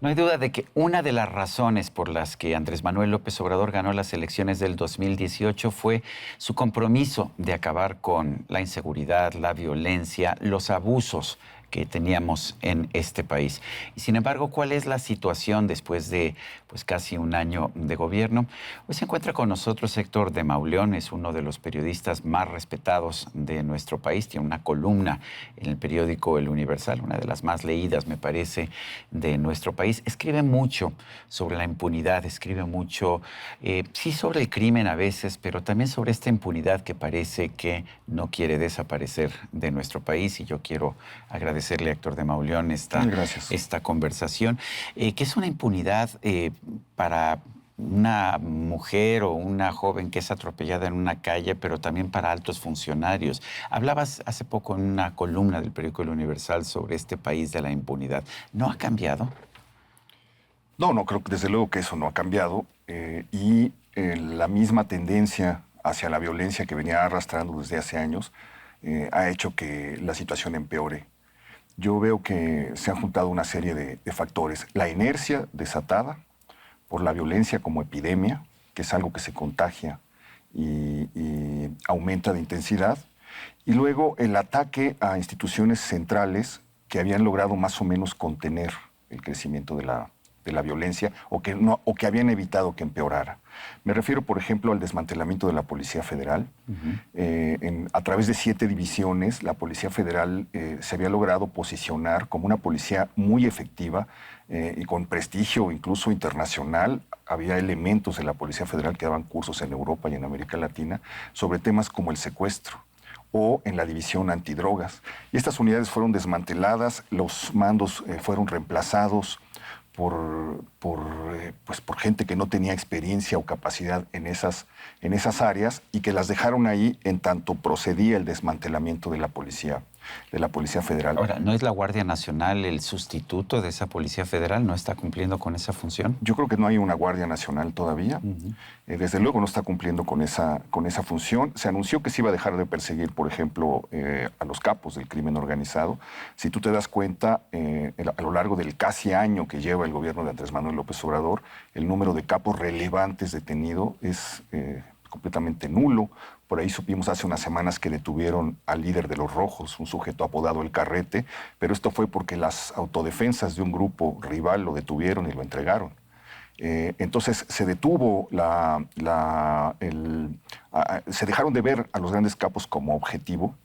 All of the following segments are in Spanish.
No hay duda de que una de las razones por las que Andrés Manuel López Obrador ganó las elecciones del 2018 fue su compromiso de acabar con la inseguridad, la violencia, los abusos que teníamos en este país. Y sin embargo, ¿cuál es la situación después de casi un año de gobierno? Hoy se encuentra con nosotros Héctor de Mauleón, es uno de los periodistas más respetados de nuestro país. Tiene una columna en el periódico El Universal, una de las más leídas, me parece, de nuestro país. Escribe mucho sobre la impunidad, escribe mucho, sí, sobre el crimen a veces, pero también sobre esta impunidad que parece que no quiere desaparecer de nuestro país. Y yo quiero agradecerle a Héctor de Mauleón esta conversación. ¿Qué es una impunidad para una mujer o una joven que es atropellada en una calle, pero también para altos funcionarios? Hablabas hace poco en una columna del periódico El Universal sobre este país de la impunidad. ¿No ha cambiado? No, no, creo que desde luego que eso no ha cambiado la misma tendencia hacia la violencia que venía arrastrando desde hace años ha hecho que la situación empeore. Yo veo que se han juntado una serie de factores. La inercia desatada por la violencia como epidemia, que es algo que se contagia y aumenta de intensidad. Y luego el ataque a instituciones centrales que habían logrado más o menos contener el crecimiento de la violencia o que habían evitado que empeorara. Me refiero, por ejemplo, al desmantelamiento de la Policía Federal. A través de 7 divisiones, la Policía Federal se había logrado posicionar como una policía muy efectiva y con prestigio incluso internacional. Había elementos de la Policía Federal que daban cursos en Europa y en América Latina sobre temas como el secuestro o en la división antidrogas. Y estas unidades fueron desmanteladas, los mandos fueron reemplazados por gente que no tenía experiencia o capacidad en esas áreas y que las dejaron ahí en tanto procedía el desmantelamiento de la Policía Federal. Ahora, ¿no es la Guardia Nacional el sustituto de esa Policía Federal? ¿No está cumpliendo con esa función? Yo creo que no hay una Guardia Nacional todavía. Desde luego no está cumpliendo con esa función. Se anunció que se iba a dejar de perseguir, por ejemplo, a los capos del crimen organizado. Si tú te das cuenta, a lo largo del casi año que lleva el gobierno de Andrés Manuel López Obrador, el número de capos relevantes detenidos es completamente nulo. Por ahí supimos hace unas semanas que detuvieron al líder de los Rojos, un sujeto apodado El Carrete, pero esto fue porque las autodefensas de un grupo rival lo detuvieron y lo entregaron. Entonces se detuvo se dejaron de ver a los grandes capos como objetivo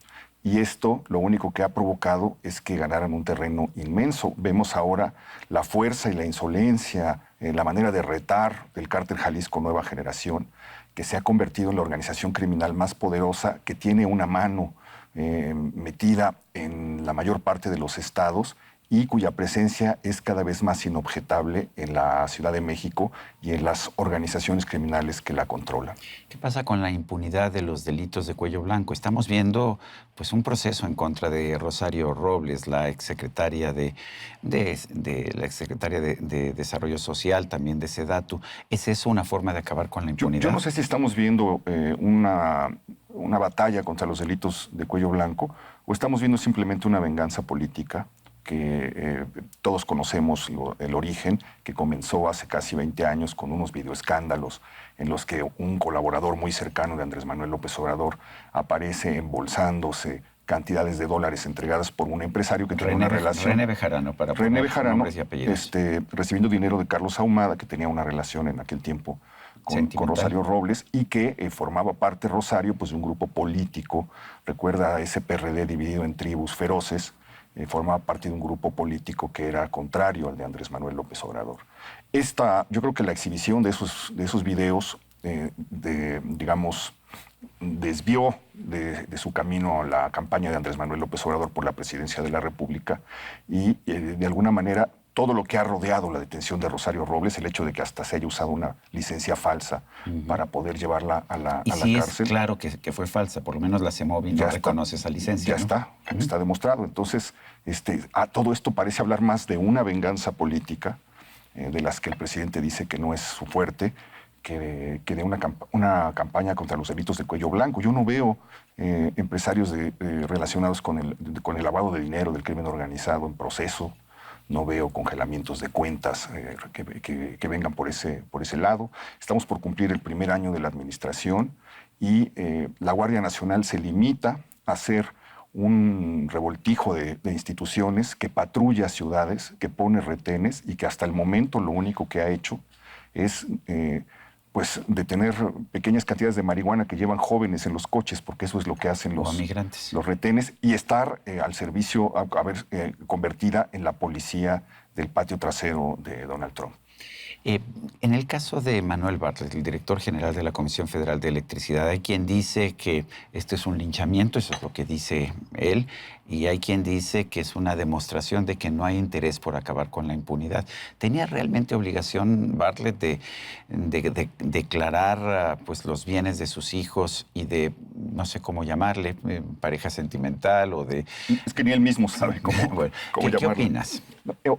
y esto lo único que ha provocado es que ganaran un terreno inmenso. Vemos ahora la fuerza y la insolencia, la manera de retar del Cártel Jalisco Nueva Generación, que se ha convertido en la organización criminal más poderosa, que tiene una mano metida en la mayor parte de los estados y cuya presencia es cada vez más inobjetable en la Ciudad de México y en las organizaciones criminales que la controlan. ¿Qué pasa con la impunidad de los delitos de cuello blanco? Estamos viendo un proceso en contra de Rosario Robles, la exsecretaria de Desarrollo Social, también de Sedatu. ¿Es eso una forma de acabar con la impunidad? Yo no sé si estamos viendo una batalla contra los delitos de cuello blanco o estamos viendo simplemente una venganza política que todos conocemos el origen, que comenzó hace casi 20 años con unos videoescándalos en los que un colaborador muy cercano de Andrés Manuel López Obrador aparece embolsándose cantidades de dólares entregadas por un empresario que tenía una relación... René Bejarano, para poner nombres y apellidos. Recibiendo dinero de Carlos Ahumada, que tenía una relación en aquel tiempo con Rosario Robles y que formaba parte, Rosario, pues, de un grupo político. Recuerda a ese PRD dividido en tribus feroces. Formaba parte de un grupo político que era contrario al de Andrés Manuel López Obrador. Yo creo que la exhibición de esos videos, digamos, desvió de su camino a la campaña de Andrés Manuel López Obrador por la presidencia de la República y, de alguna manera, todo lo que ha rodeado la detención de Rosario Robles, el hecho de que hasta se haya usado una licencia falsa para poder llevarla a la cárcel. Es claro que fue falsa, por lo menos la CEMOVI no reconoce esa licencia. Ya está demostrado. Entonces, todo esto parece hablar más de una venganza política, de las que el presidente dice que no es su fuerte, que de una campaña contra los delitos de cuello blanco. Yo no veo empresarios relacionados con el lavado de dinero del crimen organizado en proceso. no veo congelamientos de cuentas que vengan por ese lado. Estamos por cumplir el primer año de la administración y la Guardia Nacional se limita a hacer un revoltijo de instituciones que patrulla ciudades, que pone retenes y que hasta el momento lo único que ha hecho es pues detener pequeñas cantidades de marihuana que llevan jóvenes en los coches, porque eso es lo que hacen O migrantes. los retenes, y estar al servicio, a ver, convertida en la policía del patio trasero de Donald Trump. En el caso de Manuel Bartlett, el director general de la Comisión Federal de Electricidad, hay quien dice que este es un linchamiento, eso es lo que dice él, y hay quien dice que es una demostración de que no hay interés por acabar con la impunidad. ¿Tenía realmente obligación Bartlett de declarar pues, los bienes de sus hijos y de, no sé cómo llamarle, pareja sentimental o de... Es que ni él mismo sabe cómo, bueno, cómo ¿qué llamarlo. opinas?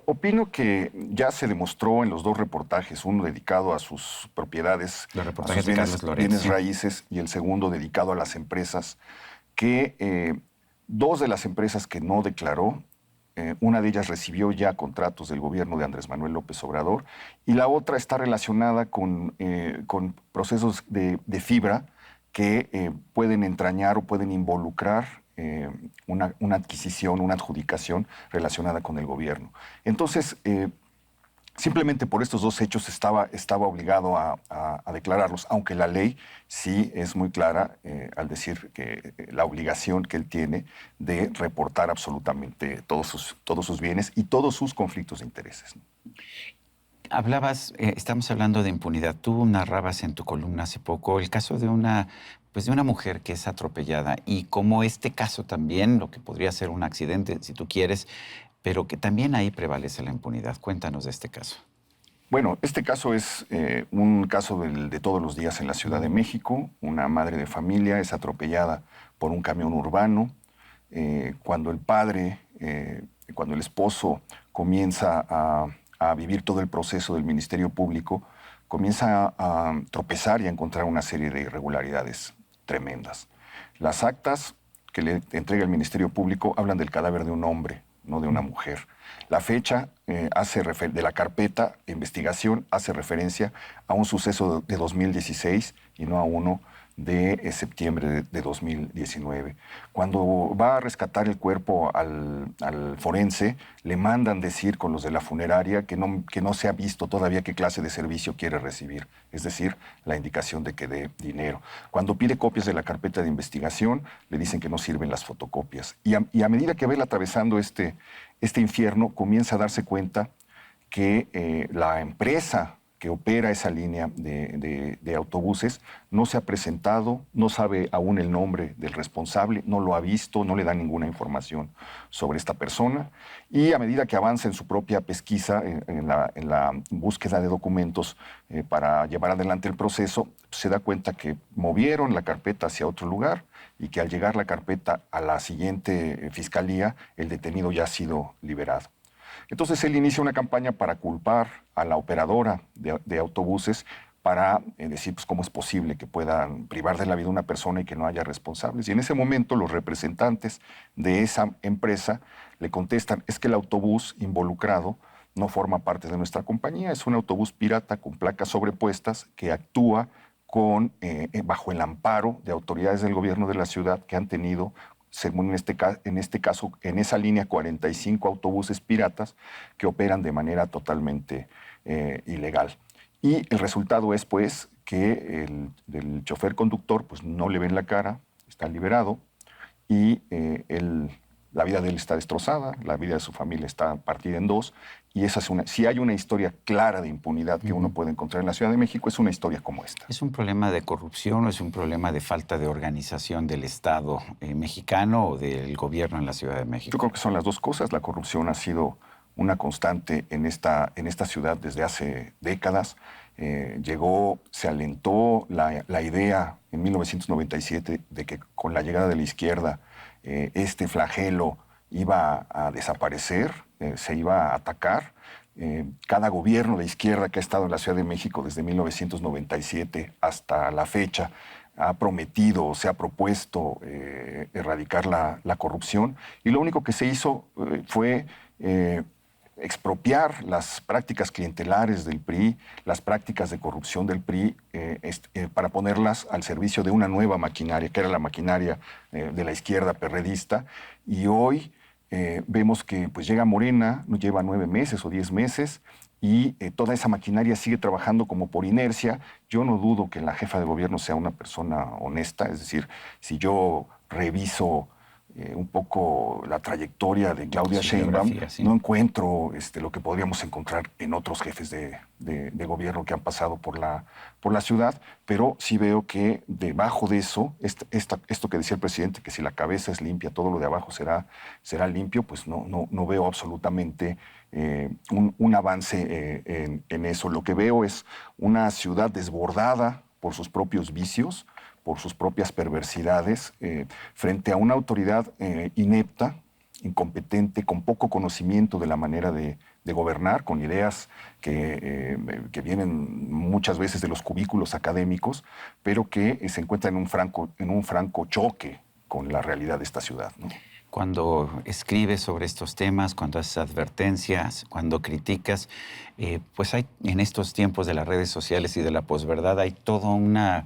Opino que ya se demostró en los dos reportajes, uno dedicado a sus propiedades, Los a sus bienes raíces, y el segundo dedicado a las empresas, que dos de las empresas que no declaró, una de ellas recibió ya contratos del gobierno de Andrés Manuel López Obrador y la otra está relacionada con procesos de fibra que pueden entrañar o pueden involucrar una adquisición, una adjudicación relacionada con el gobierno. Entonces, simplemente por estos dos hechos estaba obligado a declararlos, aunque la ley sí es muy clara al decir que la obligación que él tiene de reportar absolutamente todos sus bienes y todos sus conflictos de intereses, ¿no? Hablabas, estamos hablando de impunidad. Tú narrabas en tu columna hace poco el caso de pues de una mujer que es atropellada y como este caso también, lo que podría ser un accidente, si tú quieres, pero que también ahí prevalece la impunidad. Cuéntanos de este caso. Bueno, este caso es un caso de todos los días en la Ciudad de México. Una madre de familia es atropellada por un camión urbano. Cuando cuando el esposo comienza a vivir todo el proceso del Ministerio Público, comienza a tropezar y a encontrar una serie de irregularidades tremendas. Las actas que le entrega el Ministerio Público hablan del cadáver de un hombre, no de una mujer. La fecha de la carpeta de investigación hace referencia a un suceso de 2016 y no a uno de septiembre de 2019. Cuando va a rescatar el cuerpo al forense, le mandan decir con los de la funeraria que no se ha visto todavía qué clase de servicio quiere recibir, es decir, la indicación de que dé dinero. Cuando pide copias de la carpeta de investigación, le dicen que no sirven las fotocopias. Y a medida que va él atravesando este infierno, comienza a darse cuenta que la empresa que opera esa línea de autobuses no se ha presentado, no sabe aún el nombre del responsable, no lo ha visto, no le da ninguna información sobre esta persona. Y a medida que avanza en su propia pesquisa, en la búsqueda de documentos para llevar adelante el proceso, se da cuenta que movieron la carpeta hacia otro lugar y que al llegar la carpeta a la siguiente fiscalía, el detenido ya ha sido liberado. Entonces él inicia una campaña para culpar a la operadora de autobuses para decir pues, cómo es posible que puedan privar de la vida a una persona y que no haya responsables. Y en ese momento los representantes de esa empresa le contestan, es que el autobús involucrado no forma parte de nuestra compañía, es un autobús pirata con placas sobrepuestas que actúa bajo el amparo de autoridades del gobierno de la ciudad que han tenido, según en este caso, en esa línea 45 autobuses piratas que operan de manera totalmente ilegal. Y el resultado es, pues, que el chofer conductor pues, no le ven la cara, está liberado y la vida de él está destrozada, la vida de su familia está partida en dos. Y si hay una historia clara de impunidad que uno puede encontrar en la Ciudad de México, es una historia como esta. ¿Es un problema de corrupción o es un problema de falta de organización del Estado mexicano o del gobierno en la Ciudad de México? Yo creo que son las dos cosas. La corrupción ha sido una constante en esta ciudad desde hace décadas. Se alentó la idea en 1997 de que con la llegada de la izquierda este flagelo iba a desaparecer, se iba a atacar. Cada gobierno de izquierda que ha estado en la Ciudad de México desde 1997 hasta la fecha ha prometido, se ha propuesto erradicar la corrupción, y lo único que se hizo fue expropiar las prácticas clientelares del PRI, las prácticas de corrupción del PRI, para ponerlas al servicio de una nueva maquinaria, que era la maquinaria de la izquierda perredista. Y hoy vemos que pues, llega Morena, lleva 9 meses o 10 meses, y toda esa maquinaria sigue trabajando como por inercia. Yo no dudo que la jefa de gobierno sea una persona honesta, es decir, si yo reviso un poco la trayectoria de Claudia Sheinbaum, sí. no encuentro lo que podríamos encontrar en otros jefes de gobierno que han pasado por la ciudad, pero sí veo que debajo de eso, esto que decía el presidente, que si la cabeza es limpia, todo lo de abajo será limpio, pues no veo absolutamente un avance en eso. Lo que veo es una ciudad desbordada por sus propios vicios, por sus propias perversidades, frente a una autoridad inepta, incompetente, con poco conocimiento de la manera de gobernar, con ideas que vienen muchas veces de los cubículos académicos, pero que se encuentran en un franco choque con la realidad de esta ciudad, ¿no? Cuando escribes sobre estos temas, cuando haces advertencias, cuando criticas, pues hay en estos tiempos de las redes sociales y de la posverdad, hay toda una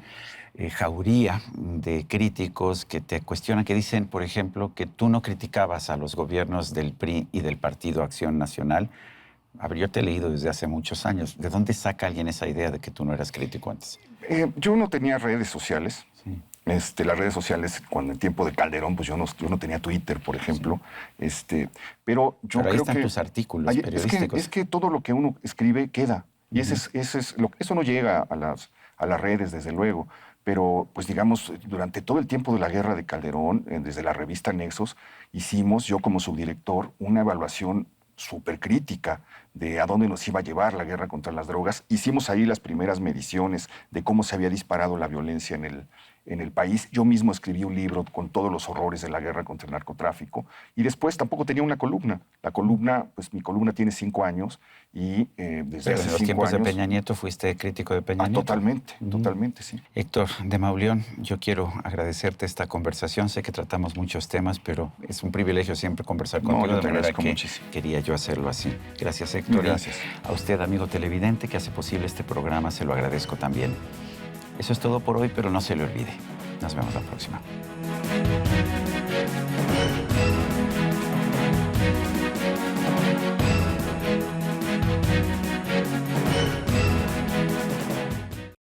jauría de críticos que te cuestionan, que dicen, por ejemplo, que tú no criticabas a los gobiernos del PRI y del Partido Acción Nacional. A ver, yo te he leído desde hace muchos años. ¿De dónde saca alguien esa idea de que tú no eras crítico antes? Yo no tenía redes sociales. Sí. Las redes sociales, cuando en tiempo de Calderón, pues yo no tenía Twitter, por ejemplo. Sí. Pero yo ahí creo están que tus artículos periodísticos. Es que todo lo que uno escribe queda. Y eso no llega a las redes, desde luego. Pero, pues digamos, durante todo el tiempo de la guerra de Calderón, desde la revista Nexos, hicimos, yo como subdirector, una evaluación súper crítica de a dónde nos iba a llevar la guerra contra las drogas. Hicimos ahí las primeras mediciones de cómo se había disparado la violencia en el país. Yo mismo escribí un libro con todos los horrores de la guerra contra el narcotráfico. Y después tampoco tenía una columna. Mi columna tiene 5 años y desde hace 5 años... en los tiempos de Peña Nieto fuiste crítico de Peña Nieto. Totalmente, sí. Héctor de Mauleón, yo quiero agradecerte esta conversación. Sé que tratamos muchos temas, pero es un privilegio siempre conversar contigo. Yo te de manera agradezco que muchísimo. quería yo hacerlo así. Gracias, Héctor. Gracias. Y a usted, amigo televidente, que hace posible este programa, se lo agradezco también. Eso es todo por hoy, pero no se le olvide. Nos vemos la próxima.